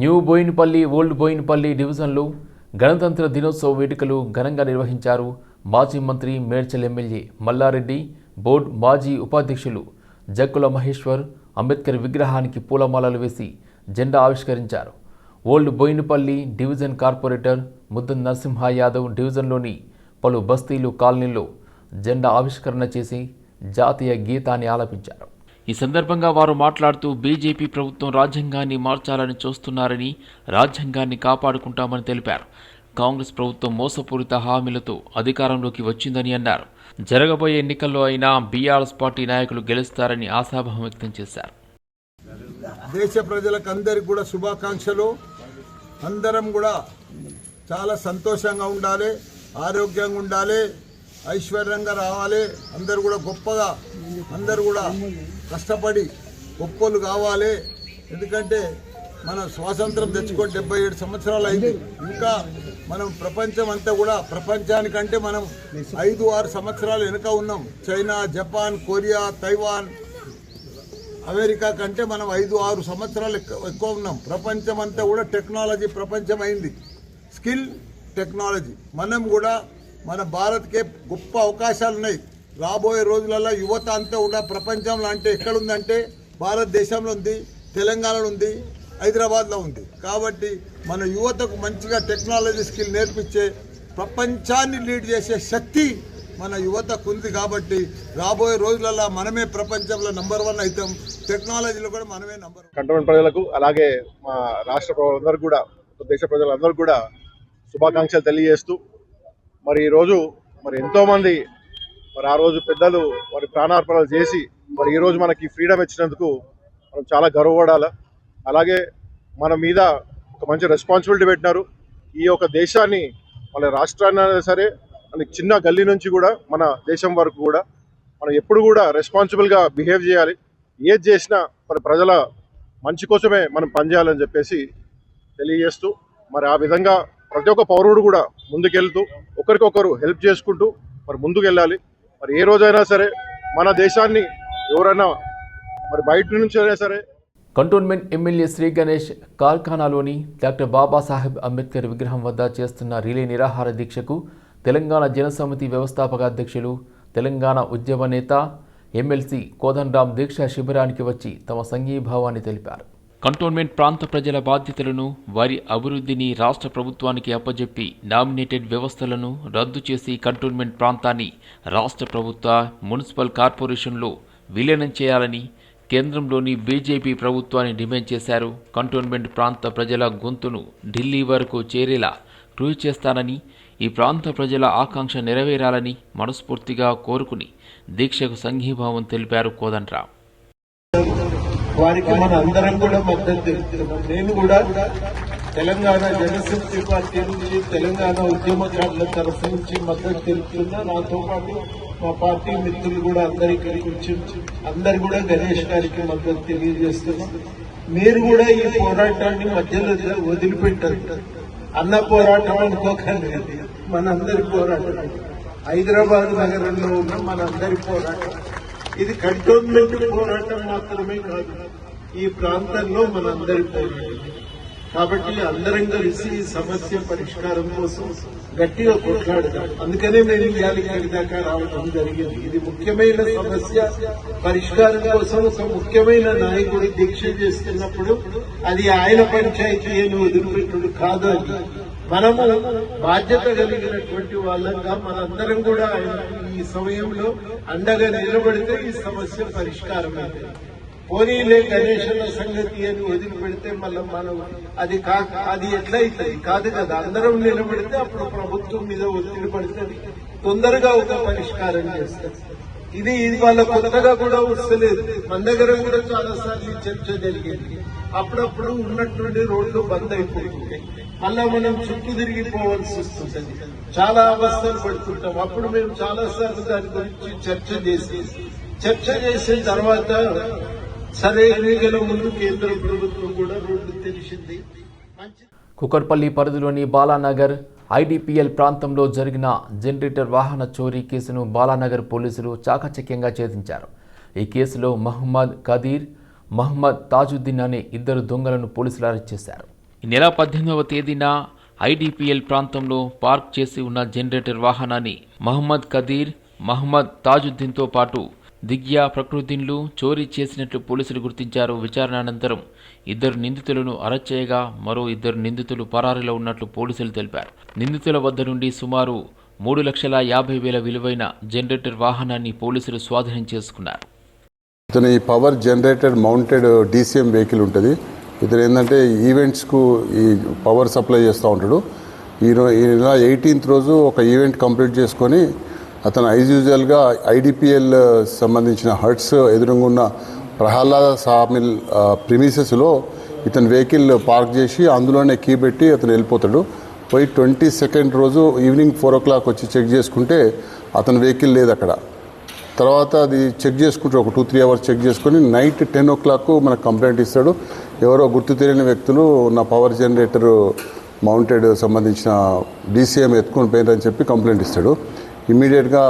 New Boinapalli old Boinapalli డివిజన్లో గణతంత్ర దినోత్సవ వేడుకలు ఘనంగా నిర్వహించారు. మాజీ మంత్రి మేడ్చల్ ఎమ్మెల్యే మల్లారెడ్డి, బోర్డు మాజీ ఉపాధ్యక్షులు జక్కుల మహేశ్వర్ అంబేద్కర్ విగ్రహానికి పూలమాలలు వేసి జెండా ఆవిష్కరించారు. Old Bowenpally division corporator Muddan Narasimha Yadav డివిజన్లోని పలు బస్తీలు కాలనీల్లో జెండా ఆవిష్కరణ చేసి జాతీయ గీతాన్ని ఆలపించారు. ఈ సందర్భంగా వారు మాట్లాడుతూ బీజేపీ ప్రభుత్వం రాజ్యాంగాన్ని మార్చాలని చూస్తున్నారని, రాజ్యాంగాన్ని కాపాడుకుంటామని తెలిపారు. కాంగ్రెస్ ప్రభుత్వం మోసపూరిత హామీలతో అధికారంలోకి వచ్చిందని అన్నారు. జరగబోయే ఎన్నికల్లో అయినా బీఆర్ఎస్ పార్టీ నాయకులు గెలుస్తారని ఆశాభావం వ్యక్తం చేశారు. దేశ ప్రజలకందరికీ కూడా శుభాకాంక్షలు. అందరం కూడా చాలా సంతోషంగా ఉండాలి, ఆరోగ్యంగా ఉండాలి, ఐశ్వర్యంగా రావాలి. అందరు కూడా గొప్పగా, అందరు కూడా కష్టపడి గొప్పలు కావాలి. ఎందుకంటే మనం స్వాతంత్రం తెచ్చుకొని 77 సంవత్సరాలు అయింది. ఇంకా మనం ప్రపంచం అంతా కూడా, ప్రపంచానికంటే మనం 5-6 సంవత్సరాలు వెనుక ఉన్నాం. China, Japan, Korea, Taiwan, America కంటే మనం 5-6 సంవత్సరాలు ఎక్కువ ఉన్నాం. ప్రపంచం అంతా కూడా టెక్నాలజీ ప్రపంచం అయింది, స్కిల్ టెక్నాలజీ. మనం కూడా మన భారత్కే గొప్ప అవకాశాలు ఉన్నాయి. రాబోయే రోజులలో యువత అంతా కూడా ప్రపంచంలో అంటే ఎక్కడుందంటే భారతదేశంలో ఉంది, తెలంగాణలో ఉంది, హైదరాబాద్లో ఉంది. కాబట్టి మన యువతకు మంచిగా టెక్నాలజీ స్కిల్ నేర్పించే, ప్రపంచాన్ని లీడ్ చేసే శక్తి మన యువతకు ఉంది. కాబట్టి రాబోయే రోజులలో మనమే ప్రపంచంలో నంబర్ 1 అవుతాం. టెక్నాలజీలో కూడా మనమే నంబర్ 1. కంటోన్మెంట్ ప్రజలకు, అలాగే మా రాష్ట్ర ప్రజలందరూ కూడా, దేశ ప్రజలందరూ కూడా శుభాకాంక్షలు తెలియజేస్తూ, మరి ఈరోజు ఎంతోమంది ఆ రోజు పెద్దలు వారి ప్రాణార్పణలు చేసి ఈరోజు మనకి ఫ్రీడమ్ ఇచ్చినందుకు మనం చాలా గర్వపడాలి. అలాగే మన మీద ఒక మంచి రెస్పాన్సిబిలిటీ పెట్టినారు. ఈ యొక్క దేశాన్ని, మన రాష్ట్రాన్ని సరే, మనకి చిన్న గల్లీ నుంచి కూడా మన దేశం వరకు కూడా మనం ఎప్పుడు కూడా రెస్పాన్సిబుల్గా బిహేవ్ చేయాలి. ఏది చేసినా మన ప్రజల మంచి కోసమే మనం పనిచేయాలని చెప్పేసి తెలియజేస్తూ, ఆ విధంగా ప్రతి ఒక్క పౌరుడు కూడా ముందుకెళ్తూ ఒకరికొకరు హెల్ప్ చేసుకుంటూ ముందుకు వెళ్ళాలి. ఏ రోజైనా సరే మన దేశాన్ని ఎవరైనా బయట నుంచి అయినా సరే. కంటోన్మెంట్ ఎమ్మెల్యే శ్రీ గణేష్ కార్ఖానాలోని డాక్టర్ బాబాసాహెబ్ అంబేద్కర్ విగ్రహం వద్ద చేస్తున్న రిలే నిరాహార దీక్షకు తెలంగాణ జనసమితి వ్యవస్థాపక అధ్యక్షులు, తెలంగాణ ఉద్యమ నేత, ఎమ్మెల్సీ కోదండరాం దీక్షా శిబిరానికి వచ్చి తమ సంఘీభావాన్ని తెలిపారు. కంటోన్మెంట్ ప్రాంత ప్రజల బాధ్యతలను, వారి అభివృద్ధిని రాష్ట్ర ప్రభుత్వానికి అప్పజెప్పి నామినేటెడ్ వ్యవస్థలను రద్దు చేసి కంటోన్మెంట్ ప్రాంతాన్ని రాష్ట్ర ప్రభుత్వ మున్సిపల్ కార్పొరేషన్లో విలీనం చేయాలని కేంద్రంలోని బీజేపీ ప్రభుత్వాన్ని డిమాండ్ చేశారు. కంటోన్మెంట్ ప్రాంత ప్రజల గొంతును ఢిల్లీ వరకు చేరేలా కృషి చేస్తానని, ఈ ప్రాంత ప్రజల ఆకాంక్ష నెరవేరాలని మనస్ఫూర్తిగా కోరుకుని దీక్షకు సంఘీభావం తెలిపారు కోదండరాం. వారికి మన అందరం కూడా మద్దతు తెలుపుతున్నాం. నేను కూడా తెలంగాణ జనశక్తి పార్టీ నుంచి, తెలంగాణ ఉద్యమకారుల తరఫు నుంచి మద్దతు తెలుపుతున్నా. నాతో పాటు మా పార్టీ మిత్రులు కూడా అందరు ఇక్కడికి వచ్చి అందరు కూడా గణేష్ గారికి మద్దతు తెలియజేస్తున్నాం. మీరు కూడా ఈ పోరాటాన్ని మధ్యలో వదిలిపెట్టారు. అన్న పోరాటం అనుకోకండి, మనందరి పోరాటం. హైదరాబాద్ నగరంలో ఉన్న మనందరి పోరాటం. ఇది కంటోన్మెంట్ పోరాటం మాత్రమే కాదు, ఈ ప్రాంతంలో మనందరి పోరాటం. కాబట్టి అందరం కలిసి ఈ సమస్య పరిష్కారం కోసం గట్టిగా కొట్లాడదాం. అందుకనే మేము ఇక్కడి దాకా రావడం జరిగింది. ఇది ముఖ్యమైన సమస్య పరిష్కారం కోసం ఒక ముఖ్యమైన నాయకుడు దీక్ష చేస్తున్నప్పుడు అది ఆయన పంచాయతీ అని వదిలిపెట్టుడు కాదు. అది మనము బాధ్యత కలిగినటువంటి వాళ్ళంగా మనందరం కూడా ఈ సమయంలో అండగా నిలబడితే ఈ సమస్య పరిష్కారం అవుతుంది. పోనీలే గణేశుల సంగతి అని వదిలిపెడితే మళ్ళీ మనం అది ఎట్లయితుంది? కాదు కదా. అందరం నిలబడితే అప్పుడు ప్రభుత్వం మీద ఒత్తిడి పడుతుంది, తొందరగా ఒక పరిష్కారం చేస్తారు. ఇది వాళ్ళ కొత్తగా కూడా వస్తలేదు. మన దగ్గర కూడా చాలా సార్లు చర్చ జరిగింది. అప్పుడప్పుడు ఉన్నటువంటి రోడ్లు బంద్ అయిపోతుంది, మళ్ళా మనం చుట్టూ తిరిగిపోవాల్సి వస్తుంది, చాలా అవస్థలు పడుతుంటాం. అప్పుడు మేము చాలా సార్లు దాని గురించి చర్చ చేసిన తర్వాత సరే ఎన్నికల ముందు కేంద్ర ప్రభుత్వం కూడా రోడ్డు తెరిచింది. కుకట్పల్లి పరిధిలోని బాలానగర్ ఐడిపిఎల్ ప్రాంతంలో జరిగిన జనరేటర్ వాహన చోరీ కేసును బాలానగర్ పోలీసులు చాకచక్యంగా ఛేదించారు. ఈ కేసులో మహమ్మద్ కదీర్, మహమ్మద్ తాజుద్దీన్ అనే ఇద్దరు దొంగలను పోలీసులు అరెస్ట్ చేశారు. ఈ నెల 18వ తేదీన ఐడిపిఎల్ ప్రాంతంలో పార్క్ చేసి ఉన్న జనరేటర్ వాహనాన్ని మహమ్మద్ కదీర్, మహమ్మద్ తాజుద్దీన్తో పాటు దిగ్యా ప్రకృతిన్లు చోరీ చేసినట్లు పోలీసులు గుర్తించారు. విచారణ అనంతరం 2 నిందితులను అరెస్ట్ చేయగా మరో 2 నిందితులు పరారీలో ఉన్నట్లు పోలీసులు తెలిపారు. నిందితుల వద్ద నుండి సుమారు 3,50,000 విలువైన జనరేటర్ వాహనాన్ని పోలీసులు స్వాధీనం చేసుకున్నారు. ఇతను ఈ power generator mounted DCM vehicle ఉంటుంది. ఇతను ఏంటంటే ఈవెంట్స్కు ఈ పవర్ సప్లై చేస్తూ ఉంటాడు. ఈ నెల 18th రోజు ఒక ఈవెంట్ కంప్లీట్ చేసుకొని అతను యాజ్ యూజువల్గా ఐడిపిఎల్ సంబంధించిన హట్స్ ఎదురుగా ఉన్న ప్రహ్లాద సామిల్ ప్రిమిసెస్లో ఇతను వెహికల్ పార్క్ చేసి అందులోనే కీ పెట్టి అతను వెళ్ళిపోతాడు. పోయి 22nd రోజు ఈవినింగ్ 4 o'clock వచ్చి చెక్ చేసుకుంటే అతని వెహికల్ లేదు అక్కడ. తర్వాత అది చెక్ చేసుకుంటే ఒక 2-3 hours చెక్ చేసుకొని నైట్ 10 o'clock మనకు కంప్లైంట్ ఇస్తాడు. ఎవరో గుర్తు తెలియని వ్యక్తులు నా పవర్ జనరేటర్ మౌంటెడ్ సంబంధించిన డీసీఎం ఎత్తుకొని పోయిందని చెప్పి కంప్లైంట్ ఇస్తాడు. ఇమ్మీడియట్గా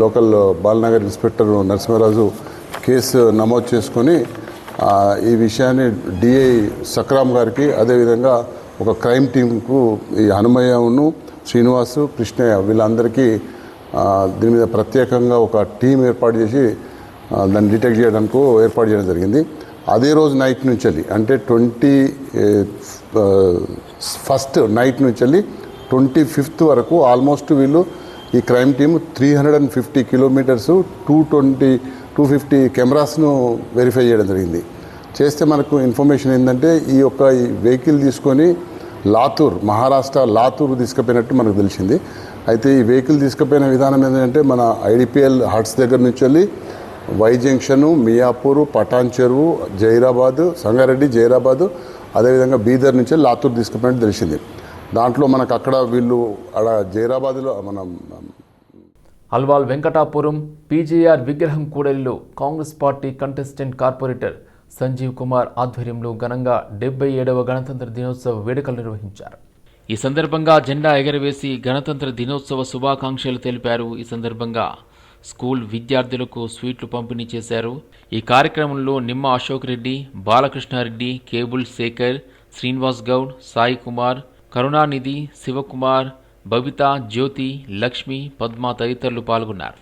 local Balanagar inspector Narasimharaju case నమోదు చేసుకొని ఈ విషయాన్ని డిఐ సక్రామ్ గారికి, అదేవిధంగా ఒక క్రైమ్ టీంకు ఈ హనుమయ్యను, శ్రీనివాసు, కృష్ణయ్య వీళ్ళందరికీ దీని మీద ప్రత్యేకంగా ఒక టీం ఏర్పాటు చేసి దాన్ని డిటెక్ట్ చేయడానికి ఏర్పాటు చేయడం జరిగింది. అదే రోజు నైట్ నుంచి వెళ్ళి అంటే 21st నైట్ నుంచి వెళ్ళి 25th వరకు ఆల్మోస్ట్ వీళ్ళు ఈ క్రైమ్ టీమ్ 350 kilometers 250 కెమెరాస్ను వెరిఫై చేయడం జరిగింది. చేస్తే మనకు ఇన్ఫర్మేషన్ ఏంటంటే ఈ వెహికల్ తీసుకొని లాతూర్, మహారాష్ట్ర లాతూర్ తీసుకుపోయినట్టు మనకు తెలిసింది. అయితే ఈ వెహికల్ తీసుకుపోయిన విధానం ఏంటంటే మన ఐడిపిఎల్ హట్స్ దగ్గర నుంచి వెళ్ళి వై జంక్షను, మియాపూర్, పటాన్ చెరువు, జైరాబాద్, సంగారెడ్డి, జైరాబాద్, అదేవిధంగా బీదర్ నుంచి లాతూర్ తీసుకుపోయినట్టు తెలిసింది. దాంట్లో మనకు అక్కడ వీళ్ళు అక్కడ జైరాబాద్లో మనం అల్వాల్ వెంకటాపురం పీజీఆర్ విగ్రహం కూడలిలో Congress party contestant corporator Sanjeev Kumar ఆధ్వర్యంలో ఘనంగా 77వ గణతంత్ర దినోత్సవ వేడుకలు నిర్వహించారు. ఈ సందర్భంగా జెండా ఎగరవేసి గణతంత్ర దినోత్సవ శుభాకాంక్షలు తెలిపారు. ఈ సందర్భంగా స్కూల్ విద్యార్థులకు స్వీట్లు పంపిణీ చేశారు. ఈ కార్యక్రమంలో నిమ్మ అశోక్ రెడ్డి, బాలకృష్ణారెడ్డి, కేబుల్ శేఖర్, శ్రీనివాస్ గౌడ్, సాయి కుమార్, కరుణానిధి, శివకుమార్, బబిత, జ్యోతి, లక్ష్మి, పద్మ తదితరులు పాల్గొన్నారు.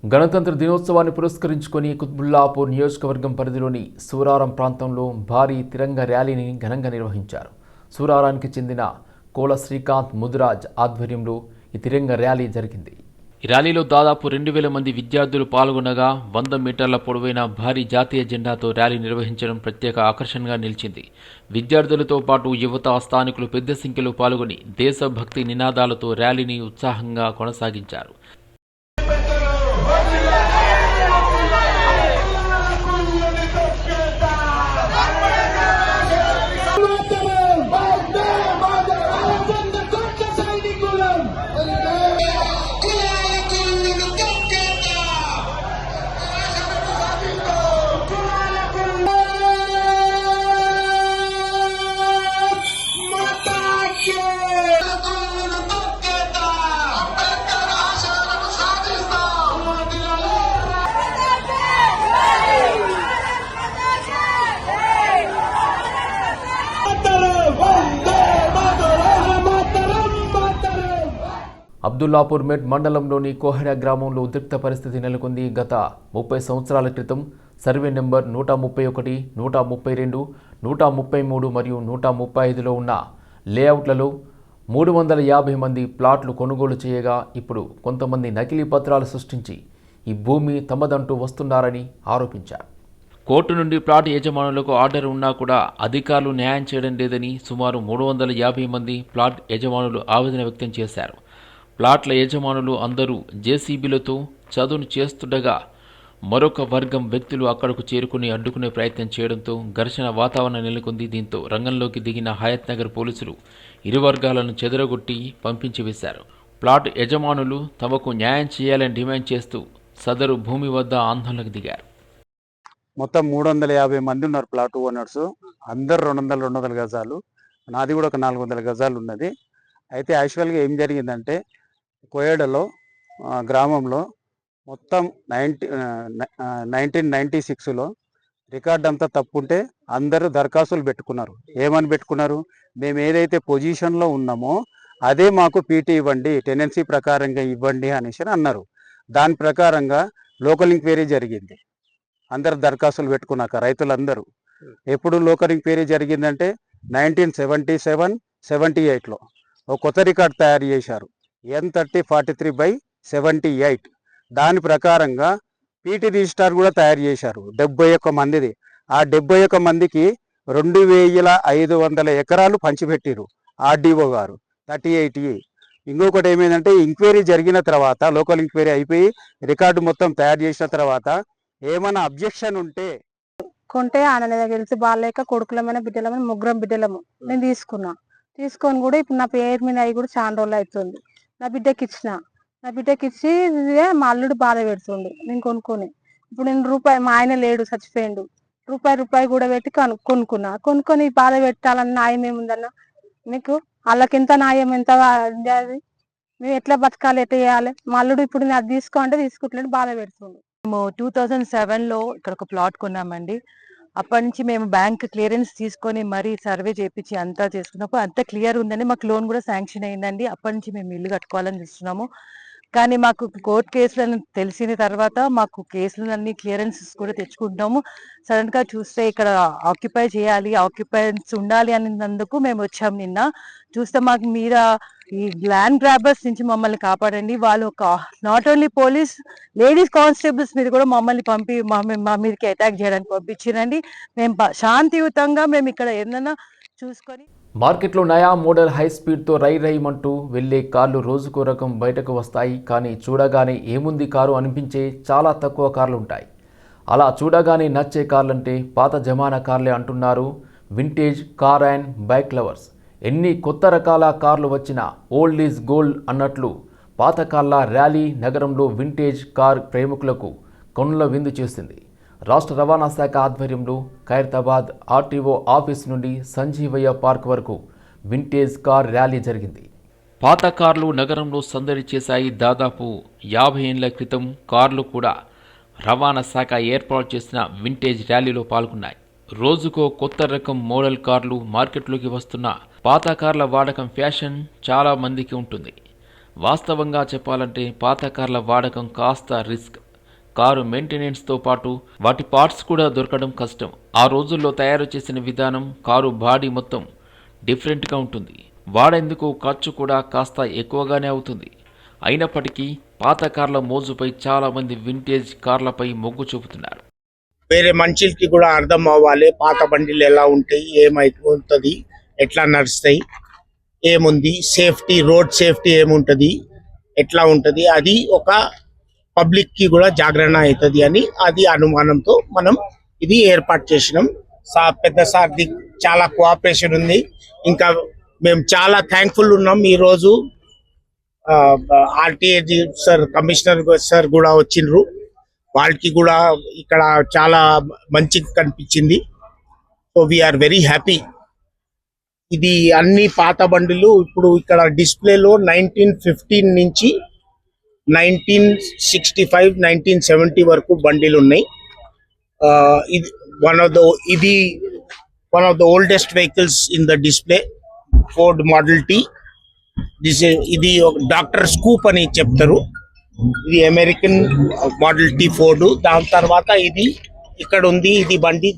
గణతంత్ర దినోత్సవాన్ని పురస్కరించుకొని కుత్బుల్లాపూర్ నియోజకవర్గం పరిధిలోని సూరారం ప్రాంతంలో భారీ తిరంగ ర్యాలీని ఘనంగా నిర్వహించారు. సూరారానికి చెందిన కోల శ్రీకాంత్ ముదిరాజ్ ఆధ్వర్యంలో ఈ తిరంగ ర్యాలీ జరిగింది. ఈ ర్యాలీలో దాదాపు 2,000 మంది విద్యార్థులు పాల్గొనగా 100 మీటర్ల పొడవైన భారీ జాతీయ జెండాతో ర్యాలీ నిర్వహించడం ప్రత్యేక ఆకర్షణగా నిలిచింది. విద్యార్థులతో పాటు యువత, స్థానికులు పెద్ద సంఖ్యలో పాల్గొని దేశభక్తి నినాదాలతో ర్యాలీని ఉత్సాహంగా కొనసాగించారు. అబ్దుల్లాపూర్ మెట్ మండలంలోని కోహెడా గ్రామంలో ఉద్రిక్త పరిస్థితి నెలకొంది. గత 30 సంవత్సరాల క్రితం సర్వే నెంబర్ 131, 132, 133 మరియు 135లో ఉన్న లేఅవుట్లలో 350 మంది ప్లాట్లు కొనుగోలు చేయగా ఇప్పుడు కొంతమంది నకిలీ పత్రాలు సృష్టించి ఈ భూమి తమదంటూ వస్తున్నారని ఆరోపించారు. కోర్టు నుండి ప్లాట్ యజమానులకు ఆర్డర్ ఉన్నా కూడా అధికారులు న్యాయం చేయడం లేదని సుమారు 350 మంది ప్లాట్ యజమానులు ఆవేదన వ్యక్తం చేశారు. ప్లాట్ల యజమానులు అందరూ జేసీబీలతో చదును చేస్తుండగా మరొక వర్గం వ్యక్తులు అక్కడకు చేరుకుని అడ్డుకునే ప్రయత్నం చేయడంతో ఘర్షణ వాతావరణం నెలకొంది. దీంతో రంగంలోకి దిగిన హయత్ నగర్ పోలీసులు ఇరు వర్గాలను చెదరగొట్టి పంపించి వేశారు. ప్లాట్ యజమానులు తమకు న్యాయం చేయాలని డిమాండ్ చేస్తూ సదరు భూమి వద్ద ఆందోళనకు దిగారు. మొత్తం 350 మంది ఉన్నారు ప్లాట్ ఓనర్స్. అందరు 200 గజాలు. నాది కూడా ఒక 400 గజాలు ఉన్నది. అయితే యాక్చువల్గా ఏం జరిగిందంటే కోయేడలో గ్రామంలో మొత్తం 1996లో రికార్డ్ అంతా తప్పుంటే అందరూ దరఖాస్తులు పెట్టుకున్నారు. ఏమని పెట్టుకున్నారు? మేము ఏదైతే పొజిషన్లో ఉన్నామో అదే మాకు పీటీ ఇవ్వండి, టెనెన్సీ ప్రకారంగా ఇవ్వండి అనేసి అన్నారు. దాని ప్రకారంగా లోకల్ ఎంక్వైరీ జరిగింది. అందరు దరఖాస్తులు పెట్టుకున్నాక రైతులందరూ. ఎప్పుడు లోకల్ ఎంక్వైరీ జరిగిందంటే 1977-78లో ఒక కొత్త రికార్డ్ తయారు చేశారు, N3043/78. దాని ప్రకారంగా పీటీ రిజిస్టార్ కూడా తయారు చేశారు 71 మందిది. ఆ 71 మందికి 2500 ఎకరాలు పంచిపెట్టిరు ఆర్డీఓ గారు 38E. ఇంకొకటి ఏమైందంటే ఎంక్వైరీ జరిగిన తర్వాత, లోకల్ ఎంక్వైరీ అయిపోయి రికార్డు మొత్తం తయారు చేసిన తర్వాత ఏమైనా అబ్జెక్షన్ ఉంటే కొంటే ఆయన గెలిచి బాగాలేక కొడుకులమైన బిడ్డలమైన ముగ్గురం బిడ్డలము నేను తీసుకొని కూడా ఇప్పుడు నా పేరు మీద అవి కూడా చాలా రోజులు అవుతుంది. నా బిడ్డకి ఇచ్చి మా అల్లుడు బాధ పెడుతుండు. నేను కొనుక్కొని ఇప్పుడు నేను రూపాయి, మా ఆయన లేడు చచ్చిపోయిండు, రూపాయి కూడా పెట్టి కొనుక్కొని బాధ పెట్టాలన్న న్యాయం ఏముందన్న మీకు? వాళ్ళకి న్యాయం ఎంత? అది మేము ఎట్లా బతకాలి, ఎట్లా చేయాలి? మా అల్లుడు ఇప్పుడు నేను అది తీసుకో తీసుకుంటలేడు, బాధ పెడుతుండు. మేము 2007లో ఇక్కడ ఒక ప్లాట్ కొన్నామండి. అప్పటి నుంచి మేము బ్యాంక్ క్లియరెన్స్ తీసుకొని మరీ సర్వే చేయించి అంతా చేసుకున్నప్పుడు అంతా క్లియర్ ఉందని మాకు లోన్ కూడా శాంక్షన్ అయిందండి. అప్పటి నుంచి మేము ఇల్లు కట్టుకోవాలని చూస్తున్నాము. కానీ మాకు కోర్టు కేసులను తెలిసిన తర్వాత మాకు కేసులన్నీ క్లియరెన్సెస్ కూడా తెచ్చుకుంటాము. సడన్ గా చూస్తే ఇక్కడ ఆక్యుపై చేయాలి, ఆక్యుపైన్స్ ఉండాలి అన్నందుకు మేము వచ్చాము. నిన్న చూస్తే మాకు మీద ఈ ల్యాండ్ గ్రాబర్స్ నుంచి మమ్మల్ని కాపాడండి. వాళ్ళు ఒక not only police, ladies constables మీద కూడా మమ్మల్ని మా మీదకి అటాక్ చేయడానికి పంపించారండి. మేము శాంతియుతంగా మేము ఇక్కడ ఏదైనా చూసుకొని. మార్కెట్లో నయా మోడల్ హై స్పీడ్తో రైమంటూ వెళ్లే కార్లు రోజుకో రకం బయటకు వస్తాయి. కానీ చూడగానే ఏముంది కారు అనిపించే చాలా తక్కువ కార్లు ఉంటాయి. అలా చూడగానే నచ్చే కార్లంటే పాత జమానా కార్లే అంటున్నారు vintage car and bike lovers. ఎన్ని కొత్త రకాల కార్లు వచ్చినా ఓల్డ్ ఈజ్ గోల్డ్ అన్నట్లు పాత కార్ల ర్యాలీ నగరంలో వింటేజ్ కార్ ప్రేమికులకు కొనుల విందు చేసింది. రాష్ట్ర రవాణా శాఖ ఆధ్వర్యంలో ఖైరతాబాద్ ఆర్టీఓ ఆఫీస్ నుండి సంజీవయ్య పార్క్ వరకు వింటేజ్ కార్ ర్యాలీ జరిగింది. పాత కార్లు నగరంలో సందడి చేశాయి. దాదాపు 50 ఏళ్ల క్రితం కార్లు కూడా రవాణా శాఖ ఏర్పాటు చేసిన వింటేజ్ ర్యాలీలో పాల్గొన్నాయి. రోజుకో కొత్త రకం మోడల్ కార్లు మార్కెట్లోకి వస్తున్న పాత కార్ల వాడకం ఫ్యాషన్ చాలా మందికి ఉంటుంది. వాస్తవంగా చెప్పాలంటే పాత కార్ల వాడకం కాస్త రిస్క్. కారు మెయింటెనెన్స్తో పాటు వాటి పార్ట్స్ కూడా దొరకడం కష్టం. ఆ రోజుల్లో తయారు చేసిన విధానం కారు బాడీ మొత్తం డిఫరెంట్గా ఉంటుంది. వాడేందుకు ఖర్చు కూడా కాస్త ఎక్కువగానే అవుతుంది. అయినప్పటికీ పాత కార్ల మోజుపై చాలా మంది వింటేజ్ కార్లపై మొగ్గు చూపుతున్నారు. వేరే మనుషులకి కూడా అర్థం అవ్వాలి పాత బండిలు ఎలా ఉంటాయి, ఏమైతుంది, ఎట్లా నడుస్తాయి, ఏముంది సేఫ్టీ, రోడ్ సేఫ్టీ ఏముంటుంది, ఎట్లా ఉంటుంది, అది ఒక పబ్లిక్ కి కూడా జాగరణ అవుతుంది అని అది అనుమానంతో మనం ఇది ఏర్పాటు చేసినాం. పెద్ద సార్ది చాలా కోఆపరేషన్ ఉంది. ఇంకా మేము చాలా థ్యాంక్ఫుల్ ఉన్నాం. ఈ రోజు ఆర్టీఏ సార్, కమిషనర్ సార్ కూడా వచ్చిండ్రు. వాళ్ళకి కూడా ఇక్కడ చాలా మంచిగా కనిపించింది. So we are very happy. ఇది అన్ని పాత బండిలు ఇప్పుడు ఇక్కడ డిస్ప్లేలో 1915 నుంచి 1965, 1970 వరకు బండిలు ఉన్నాయి. ఇది one of the oldest vehicles in the display, Ford model tea. ఇది డాక్టర్ స్కూప్ అని చెప్తారు. ఇది అమెరికన్ మోడల్ టీ ఫోర్డ్. దాని తర్వాత ఇది ఇక్కడ ఉంది, ఇది బండి,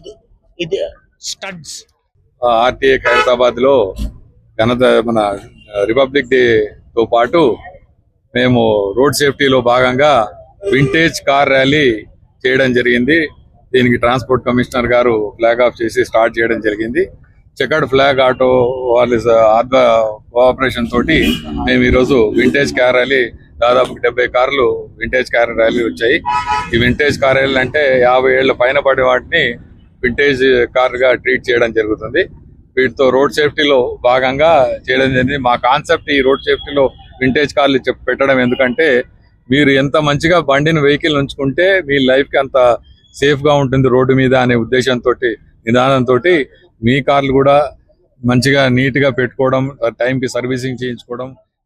ఇది స్టడ్స్. ఆర్టీఏ ఖైరతాబాద్ లో మన రిపబ్లిక్ డే తో పాటు మేము రోడ్ సేఫ్టీలో భాగంగా వింటేజ్ కార్ ర్యాలీ చేయడం జరిగింది. దీనికి ట్రాన్స్పోర్ట్ కమిషనర్ గారు ఫ్లాగ్ ఆఫ్ చేసి స్టార్ట్ చేయడం జరిగింది. చెకర్డ్ ఫ్లాగ్ ఆటో వాళ్ళ కోఆపరేషన్ తోటి మేము ఈరోజు వింటేజ్ కార్ ర్యాలీ, దాదాపు 70 కార్లు వింటేజ్ కార్ ర్యాలీ వచ్చాయి. ఈ వింటేజ్ కార్ ర్యాలీ అంటే 50 ఏళ్ల పైన పడే వాటిని వింటేజ్ కార్ గా ట్రీట్ చేయడం జరుగుతుంది. వీటితో రోడ్ సేఫ్టీలో భాగంగా చేయడం జరిగింది. మా కాన్సెప్ట్ ఈ రోడ్ సేఫ్టీలో వింటేజ్ కార్లు పెట్టడం ఎందుకంటే మీరు ఎంత మంచిగా బండిని వెహికల్ ఉంచుకుంటే మీ లైఫ్కి అంత సేఫ్గా ఉంటుంది రోడ్డు మీద అనే ఉద్దేశంతో నిదానంతో మీ కార్లు కూడా మంచిగా నీట్గా పెట్టుకోవడం, టైంకి సర్వీసింగ్ చేయించుకోవడం